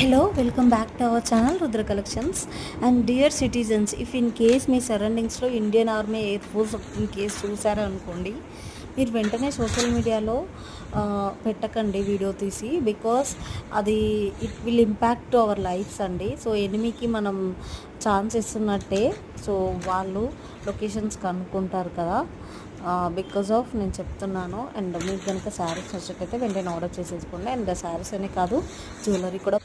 Hello, welcome back to our channel Rudra Collections. And dear citizens, if in case మీ సరౌండింగ్స్లో Indian army air force in case చూసారా అనుకోండి, మీరు వెంటనే social మీడియాలో పెట్టకండి వీడియో తీసి, బికాస్ అది it will impact our lives అండి. సో ఎనిమికి మనం ఛాన్స్ ఇస్తున్నట్టే. సో వాళ్ళు లొకేషన్స్ కనుక్కుంటారు కదా, బికాజ్ ఆఫ్ నేను చెప్తున్నాను. అండ్ మీకు కనుక శారీస్ నచ్చినట్టయితే వెంటనే ఆర్డర్ చేసేసుకోండి. అండ్ శారీస్ అనే కాదు, జ్యువెలరీ కూడా